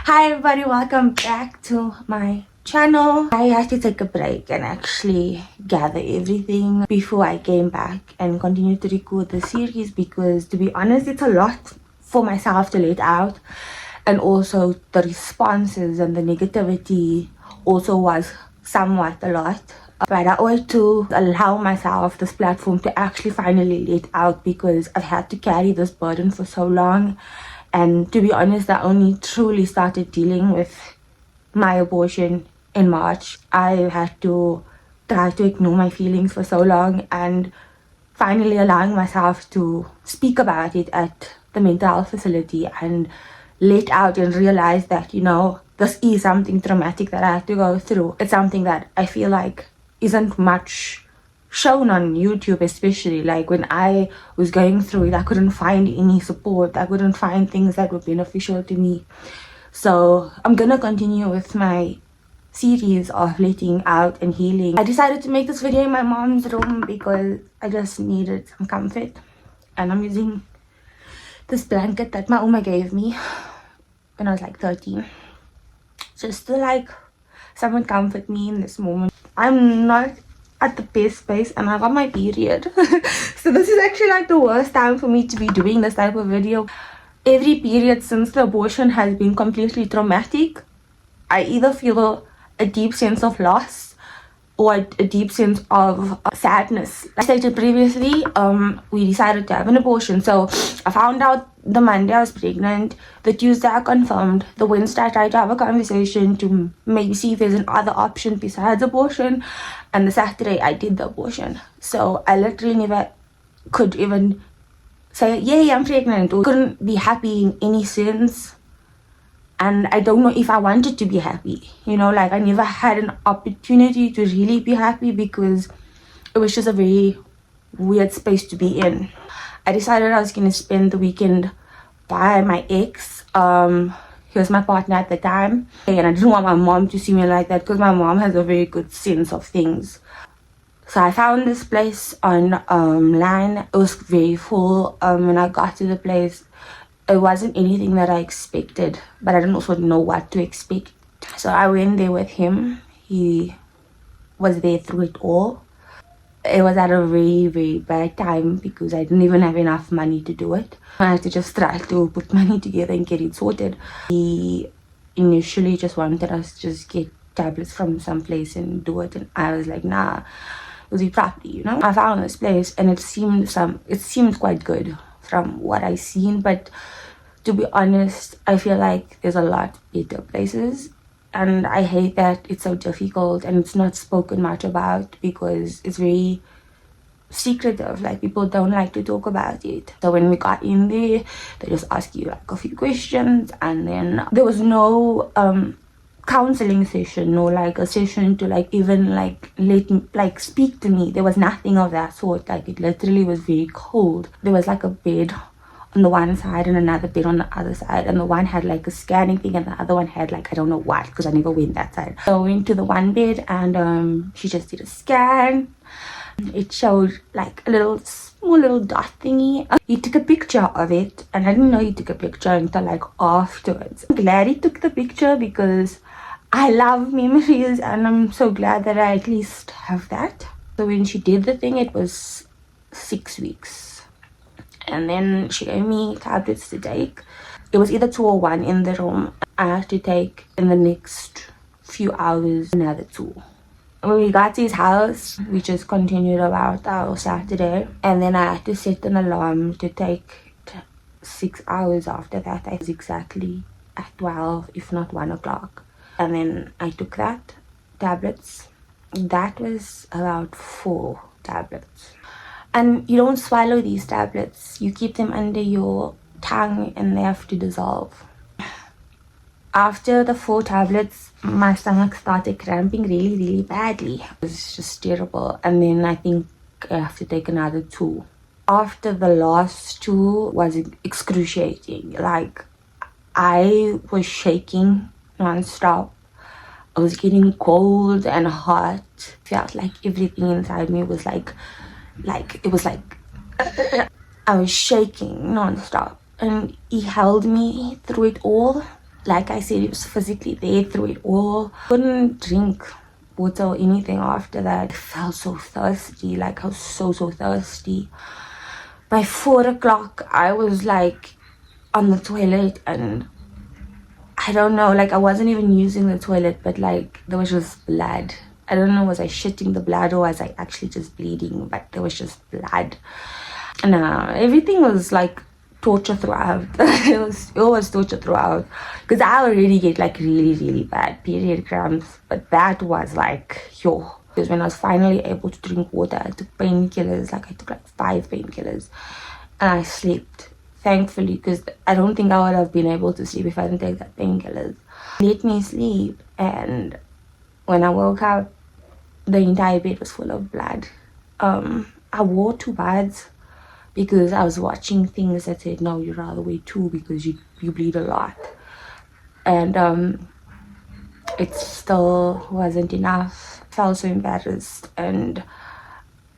Hi everybody, welcome back to my channel. I had to take a break and actually gather everything before I came back and continued to record the series, because to be honest, it's a lot for myself to let out, and also the responses and the negativity also was somewhat a lot. But I wanted to allow myself this platform to actually finally let out, because I've had to carry this burden for so long. And to be honest, I only truly started dealing with my abortion in March. I had to try to ignore my feelings for so long, and finally allowing myself to speak about it at the mental health facility and let out and realize that, you know, this is something traumatic that I had to go through. It's something that I feel like isn't much shown on YouTube, especially. Like when I was going through it, I couldn't find any support. I couldn't find things that were beneficial to me. So I'm gonna continue with my series of letting out and healing. I decided to make this video in my mom's room because I just needed some comfort, and I'm using this blanket that my Uma gave me when I was like 13, just to like someone comfort me in this moment. I'm not at the best space and I got my period. So this is actually like the worst time for me to be doing this type of video. Every period since the abortion has been completely traumatic. I either feel a deep sense of loss or a deep sense of sadness. Like I stated previously, we decided to have an abortion. So I found out the Monday I was pregnant, the Tuesday I confirmed, the Wednesday I tried to have a conversation to maybe see if there's another option besides abortion, and the Saturday I did the abortion. So I literally never could even say, yay, I'm pregnant, or couldn't be happy in any sense. And I don't know if I wanted to be happy, you know, like I never had an opportunity to really be happy, because it was just a very weird space to be in. I decided I was going to spend the weekend by my ex. He was my partner at the time, and I didn't want my mom to see me like that, because my mom has a very good sense of things. So I found this place online. It was very full. When I got to the place, it wasn't anything that I expected, but I didn't also know what to expect. So I went there with him. He was there through it all. It was at a very, very bad time, because I didn't even have enough money to do it. I had to just try to put money together and get it sorted. He initially just wanted us to just get tablets from some place and do it, and I was like, nah, it'll be property, you know. I found this place and it seemed quite good from what I seen, but to be honest, I feel like there's a lot better places. And I hate that it's so difficult and it's not spoken much about, because it's very secretive. Like, people don't like to talk about it. So when we got in there, they just ask you like a few questions, and then there was no counseling session, or like a session to like even like let me like speak to me. There was nothing of that sort. Like, it literally was very cold. There was like a bed on the one side and another bed on the other side, and the one had like a scanning thing and the other one had like, I don't know what, because I never went that side. So I went to the one bed and she just did a scan. It showed like a small little dot thingy. He took a picture of it, and I didn't know he took a picture until like afterwards. I'm glad he took the picture, because I love memories, and I'm so glad that I at least have that. So when she did the thing, it was 6 weeks. And then she gave me tablets to take. It was either 2 or 1 in the room. I had to take in the next few hours, another 2. When we got to his house, we just continued about our Saturday. And then I had to set an alarm to take 6 hours after that. I was exactly at 12, if not 1 o'clock. And then I took that tablets. That was about 4 tablets. And you don't swallow these tablets. You keep them under your tongue and they have to dissolve. After the 4 tablets, my stomach started cramping really, really badly. It was just terrible. And then I think I have to take another 2. After the last 2 was excruciating. Like, I was shaking non-stop. I was getting cold and hot. Felt like everything inside me was like it was like I was shaking non-stop. And he held me through it all. Like I said, he was physically there through it all. Couldn't drink water or anything after that. I felt so thirsty. Like I was so thirsty. By 4 o'clock, I was like on the toilet, and I don't know, like I wasn't even using the toilet, but like there was just blood. I don't know, was I shitting the blood or was I actually just bleeding? But there was just blood. And everything was like torture throughout. It was always torture throughout, because I already get like really bad period cramps, but that was like because when I was finally able to drink water, I took painkillers. Like I took like 5 painkillers and I slept, thankfully, because I don't think I would have been able to sleep if I didn't take that painkillers. Let me sleep, and when I woke up, the entire bed was full of blood. I wore 2 pads because I was watching things that said, no, you'd rather wear 2 because you bleed a lot. And it still wasn't enough. I felt so embarrassed, and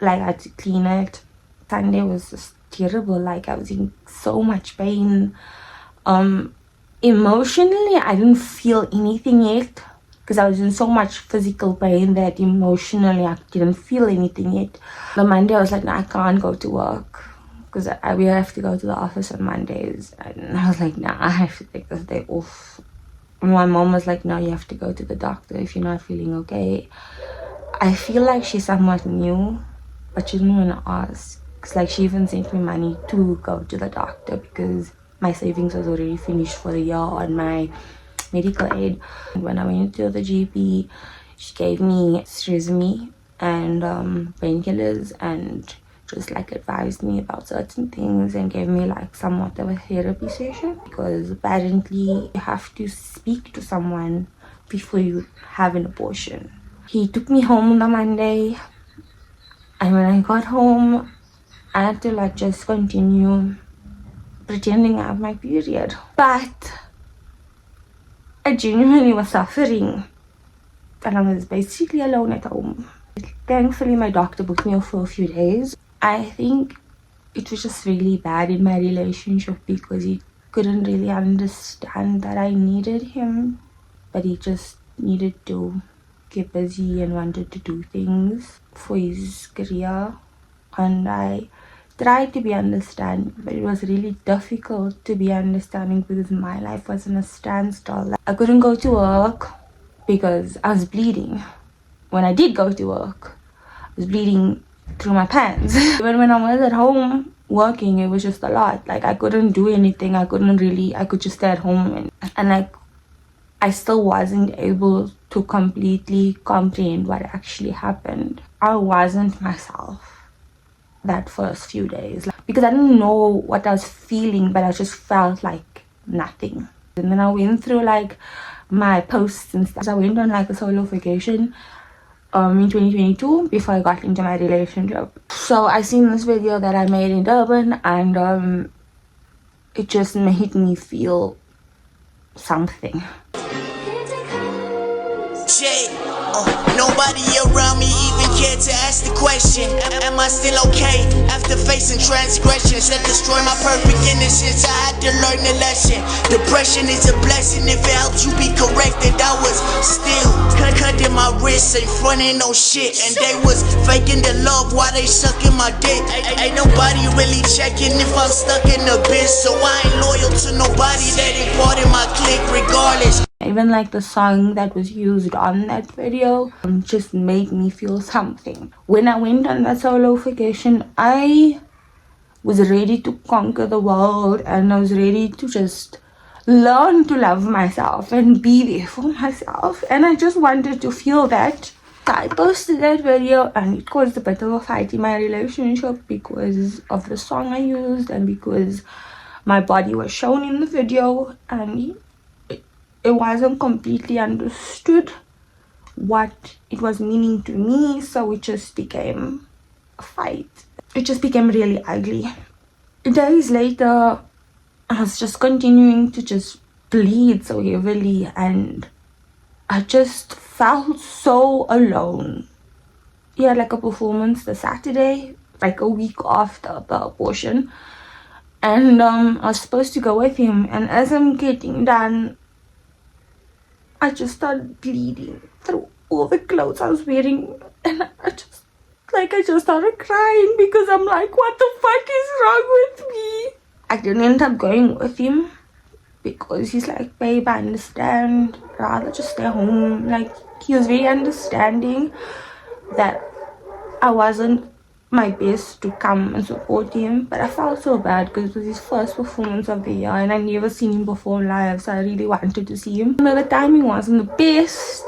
like I had to clean it. Sunday was just terrible. Like I was in so much pain. Emotionally, I didn't feel anything yet, because I was in so much physical pain that emotionally I didn't feel anything yet. The Monday I was like, no, I can't go to work, because we have to go to the office on Mondays. And I was like, nah, I have to take this day off. My mom was like, no, you have to go to the doctor if you're not feeling okay. I feel like she's somewhat new, but she didn't want to ask. Because like she even sent me money to go to the doctor, because my savings was already finished for the year on my medical aid. When I went to the GP, she gave me Strizmi and painkillers, and just like advised me about certain things and gave me like somewhat of a therapy session, because apparently you have to speak to someone before you have an abortion. He took me home on the Monday, and when I got home, I had to like just continue pretending I have my period. But I genuinely was suffering, and I was basically alone at home. Thankfully, my doctor booked me off for a few days. I think it was just really bad in my relationship, because he couldn't really understand that I needed him, but he just needed to get busy and wanted to do things for his career. And I tried to be understanding, but it was really difficult to be understanding, because my life was in a standstill. Like, I couldn't go to work because I was bleeding. When I did go to work, I was bleeding through my pants. Even when I was at home working, it was just a lot. Like I couldn't do anything. I could just stay at home, and like I still wasn't able to completely comprehend what actually happened. I wasn't myself that first few days, because I didn't know what I was feeling, but I just felt like nothing. And then I went through like my posts and stuff. I went on like a solo vacation in 2022 before I got into my relationship. So I seen this video that I made in Durban, and it just made me feel something. Nobody around me even cared to ask the question, am I still okay after facing transgressions that destroy my perfect innocence? I had to learn the lesson. Depression is a blessing if it helps you be corrected. I was still cutting my wrists, ain't fronting no shit, and they was faking the love while they sucking my dick. Ain't nobody really checking if I'm stuck in the abyss, so I ain't loyal to nobody that ain't part of my clique regardless. even like the song that was used on that video just made me feel something. When I went on that solo vacation, I was ready to conquer the world, and I was ready to just learn to love myself and be there for myself, and I just wanted to feel that. I posted that video and it caused a bit of a fight in my relationship because of the song I used and because my body was shown in the video, and it wasn't completely understood what it was meaning to me, so it just became a fight. It just became really ugly. Days later, I was just continuing to just bleed so heavily, and I just felt so alone. He had like a performance the Saturday, like a week after the abortion, and I was supposed to go with him, and as I'm getting done, I just started bleeding through all the clothes I was wearing, and I just started crying because I'm like, what the fuck is wrong with me? I didn't end up going with him because he's like, babe, I understand, rather just stay home. Like, he was very understanding that I wasn't my best to come and support him, but I felt so bad because it was his first performance of the year and I never seen him perform live, so I really wanted to see him. The timing wasn't the best.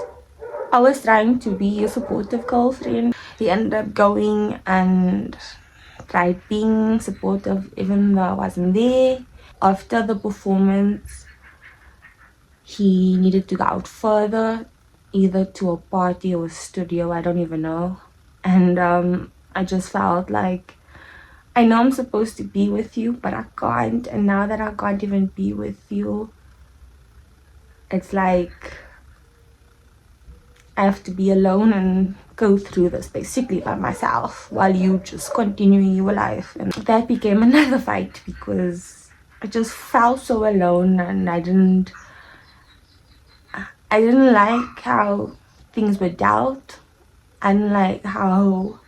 I was trying to be a supportive girlfriend. He ended up going and tried being supportive even though I wasn't there. After the performance, he needed to go out further, either to a party or a studio, I don't even know. And I just felt like, I know I'm supposed to be with you, but I can't. And now that I can't even be with you, it's like I have to be alone and go through this basically by myself while you just continuing your life. And that became another fight because I just felt so alone, and I didn't like how things were dealt. I didn't like how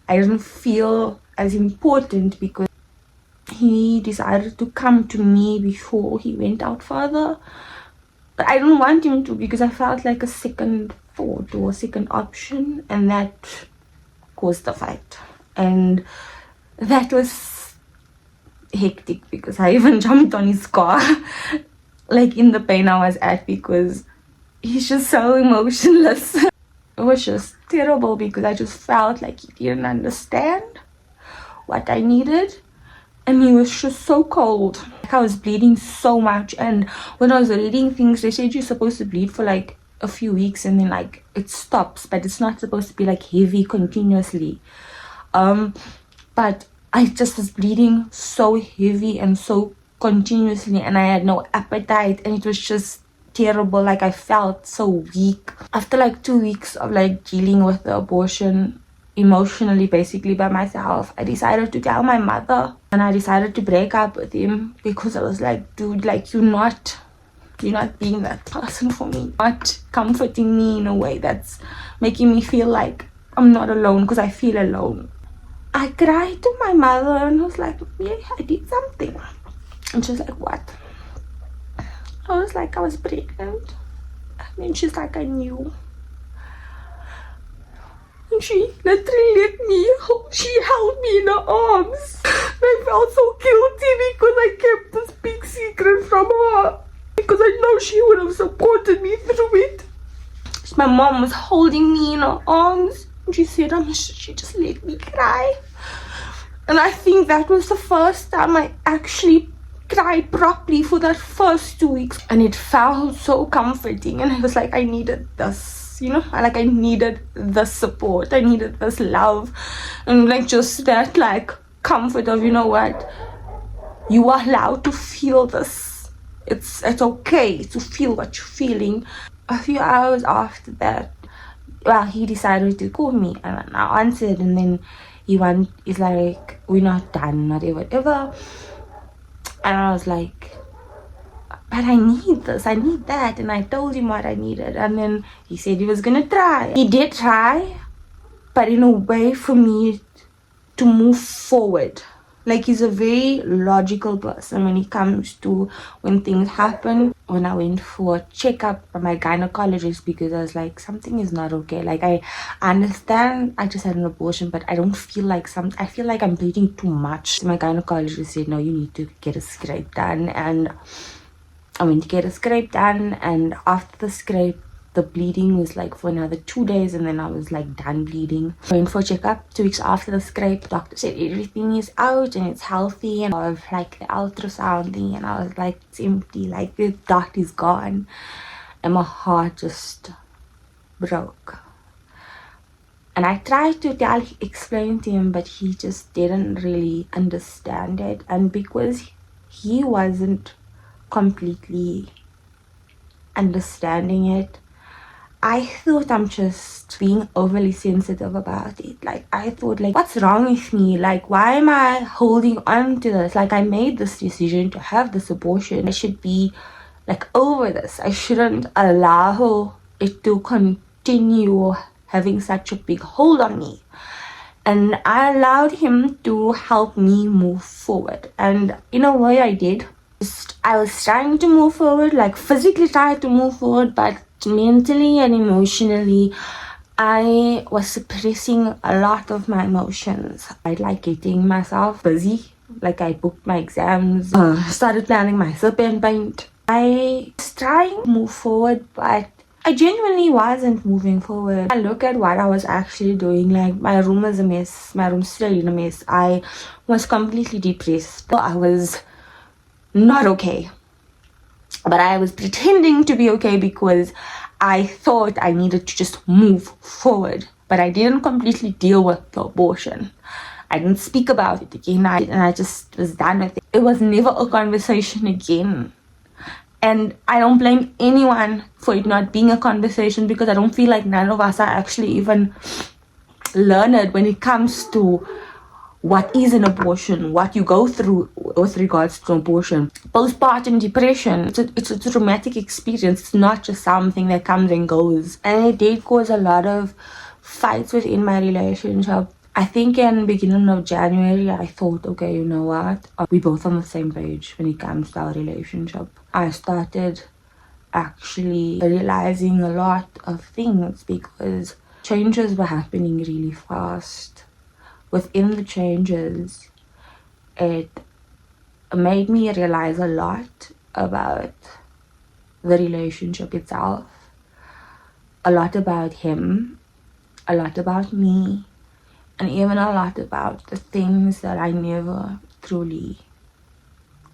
I didn't feel as important because he decided to come to me before he went out further. But I didn't want him to because I felt like a second thought or a second option, and that caused the fight. And that was hectic because I even jumped on his car like in the pain I was at because he's just so emotionless. It was just terrible because I just felt like he didn't understand what I needed, and he was just so cold. Like, I was bleeding so much, and when I was reading things, they said you're supposed to bleed for like a few weeks and then like it stops, but it's not supposed to be like heavy continuously. But I just was bleeding so heavy and so continuously, and I had no appetite, and it was just terrible. Like, I felt so weak after like 2 weeks of like dealing with the abortion emotionally, basically by myself. I decided to tell my mother, and I decided to break up with him because I was like, dude, like, you're not being that person for me, not comforting me in a way that's making me feel like I'm not alone, because I feel alone. I cried to my mother and I was like, yeah, I did something. And she's like, what? I was like, I was pregnant. And then she's like, I knew. And she literally let me, she held me in her arms. And I felt so guilty because I kept this big secret from her, because I know she would have supported me through it. My mom was holding me in her arms, and she said, she just let me cry. And I think that was the first time I actually cried properly for that first 2 weeks, and it felt so comforting. And I was like, I needed this, I needed this support, I needed this love, and like just that like comfort of, you know what, you are allowed to feel this. It's okay to feel what you're feeling. A few hours after that, well, he decided to call me, and I answered, and then he's like, we're not done, whatever. And I was like, but I need this, I need that. And I told him what I needed, and then he said he was gonna try. He did try, but in a way for me to move forward. Like, he's a very logical person when it comes to when things happen. When I went for a checkup by my gynecologist, because I was like, something is not okay. Like, I understand I just had an abortion, but I don't feel like I feel like I'm bleeding too much. So my gynecologist said, no, you need to get a scrape done. And I went to get a scrape done, and after the scrape, the bleeding was like for another 2 days, and then I was like done bleeding. I went for a checkup 2 weeks after the scrape. Doctor said everything is out and it's healthy, and I was like the ultrasound thing, and I was like, it's empty, like the dot is gone, and my heart just broke. And I tried to explain to him, but he just didn't really understand it. And because he wasn't completely understanding it, I thought I'm just being overly sensitive about it. Like, I thought, like, what's wrong with me? Like, why am I holding on to this? Like, I made this decision to have this abortion. I should be, like, over this. I shouldn't allow it to continue having such a big hold on me. And I allowed him to help me move forward. And in a way, I did. I was trying to move forward, like physically trying to move forward, but mentally and emotionally, I was suppressing a lot of my emotions. I like getting myself busy. Like, I booked my exams, started planning my sip and paint. I was trying to move forward, but I genuinely wasn't moving forward. I look at what I was actually doing. Like, my room was a mess. My room's still in a mess. I was completely depressed. I was not okay. But I was pretending to be okay because I thought I needed to just move forward. But I didn't completely deal with the abortion. I didn't speak about it again. And I just was done with it. It was never a conversation again. And I don't blame anyone for it not being a conversation, because I don't feel like none of us are actually even learned when it comes to what is an abortion, what you go through with regards to abortion. Postpartum depression, it's a traumatic experience. It's not just something that comes and goes. And it did cause a lot of fights within my relationship. I think in the beginning of January, I thought, okay, you know what? We're both on the same page when it comes to our relationship. I started actually realizing a lot of things because changes were happening really fast. Within the changes, it made me realize a lot about the relationship itself, a lot about him, a lot about me, and even a lot about the things that I never truly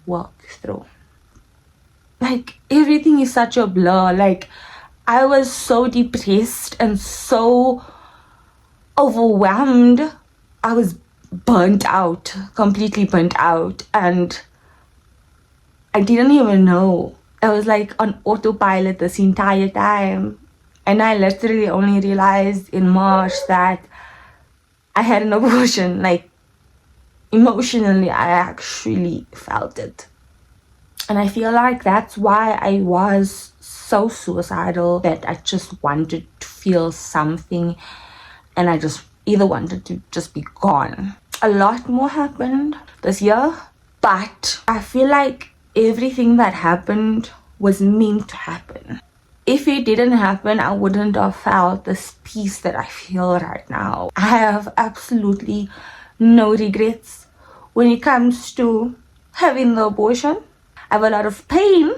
worked through. Like, everything is such a blur. Like, I was so depressed and so overwhelmed. I was burnt out, completely burnt out, and I didn't even know. I was like on autopilot this entire time, and I literally only realized in March that I had an abortion. Like, emotionally, I actually felt it. And I feel like that's why I was so suicidal, that I just wanted to feel something, and I just either wanted to just be gone. A lot more happened this year, but I feel like everything that happened was meant to happen. If it didn't happen, I wouldn't have felt this peace that I feel right now. I have absolutely no regrets when it comes to having the abortion. I have a lot of pain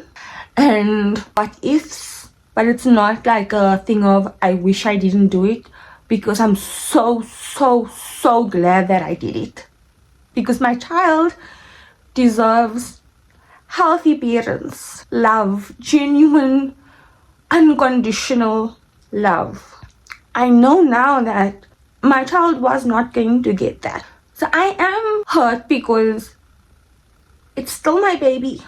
and what ifs, but it's not like a thing of I wish I didn't do it, because I'm so glad that I did it. Because my child deserves healthy parents, love, genuine, unconditional love. I know now that my child was not going to get that. So I am hurt because it's still my baby.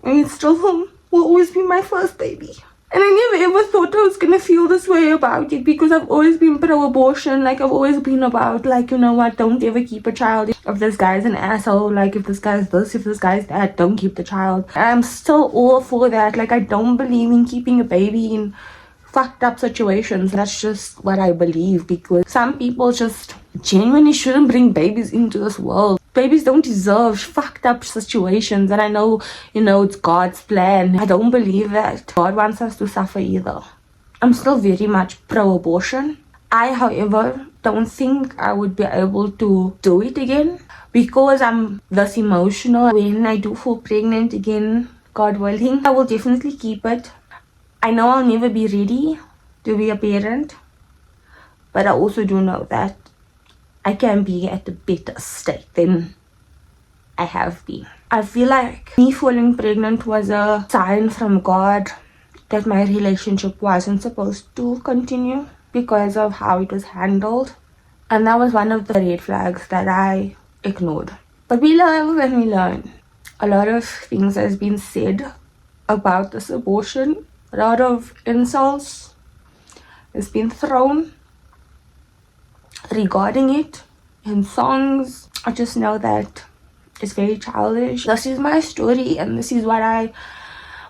And it still will always be my first baby. And I never ever thought I was gonna feel this way about it, because I've always been pro-abortion. Like, I've always been about, like, you know what, don't ever keep a child. If this guy's an asshole, like, if this guy's this, if this guy's that, don't keep the child. And I'm still all for that. Like, I don't believe in keeping a baby in fucked up situations. That's just what I believe, because some people just genuinely shouldn't bring babies into this world. Babies don't deserve fucked up situations, and I know, it's God's plan. I don't believe that God wants us to suffer either. I'm still very much pro-abortion. I, however, don't think I would be able to do it again because I'm this emotional. When I do fall pregnant again, God willing, I will definitely keep it. I know I'll never be ready to be a parent, but I also do know that I can be at a better state than I have been. I feel like me falling pregnant was a sign from God that my relationship wasn't supposed to continue because of how it was handled. And that was one of the red flags that I ignored. But we live and we learn. A lot of things has been said about this abortion. A lot of insults has been thrown regarding it in songs. I just know that it's very childish. This is my story and this is what I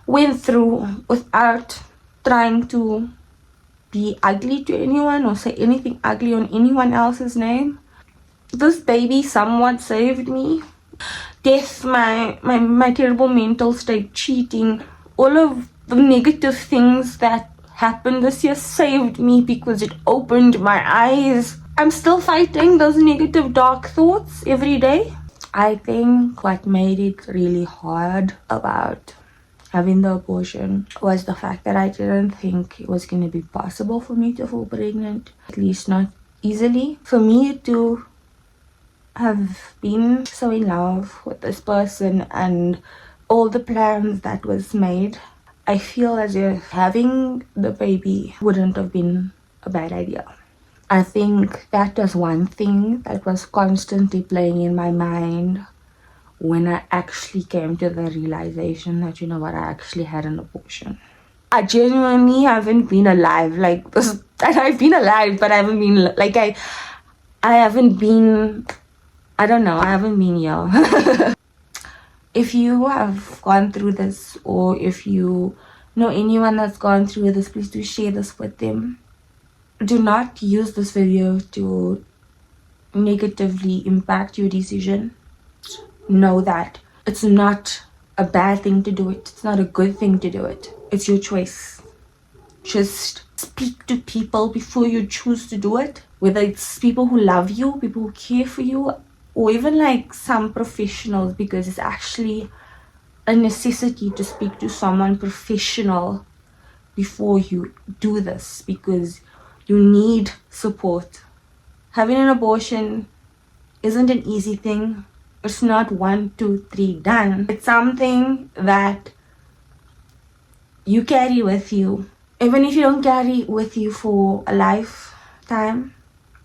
went through without trying to be ugly to anyone or say anything ugly on anyone else's name. This baby somewhat saved me. Death, my terrible mental state, cheating, all of the negative things that happened this year saved me because it opened my eyes. I'm still fighting those negative dark thoughts every day. I think what made it really hard about having the abortion was the fact that I didn't think it was going to be possible for me to fall pregnant, at least not easily. For me to have been so in love with this person and all the plans that was made, I feel as if having the baby wouldn't have been a bad idea. I think that was one thing that was constantly playing in my mind when I actually came to the realization that, I actually had an abortion. I genuinely haven't been alive like this. And I've been alive, but I haven't been, like, I haven't been, I don't know, I haven't been here. If you have gone through this, or if you know anyone that's gone through this, please do share this with them. Do not use this video to negatively impact your decision. Know that it's not a bad thing to do it. It's not a good thing to do it. It's your choice. Just speak to people before you choose to do it. Whether it's people who love you, people who care for you, or even like some professionals, because it's actually a necessity to speak to someone professional before you do this, because you need support. Having an abortion isn't an easy thing. It's not 1, 2, 3 done. It's something that you carry with you. Even if you don't carry it with you for a lifetime,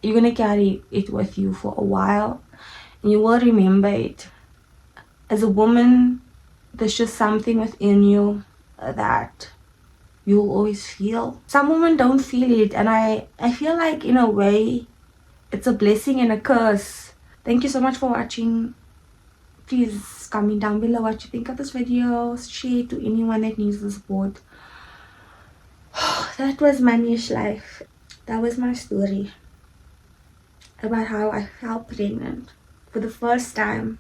you're gonna carry it with you for a while, and you will remember it. As a woman, there's just something within you that you'll always feel. Some women don't feel it, and I feel like in a way it's a blessing and a curse. Thank you so much for watching. Please comment down below what you think of this video. Share it to anyone that needs the support. That was my niche life. That was my story about how I fell pregnant for the first time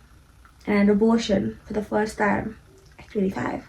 and an abortion for the first time at 25.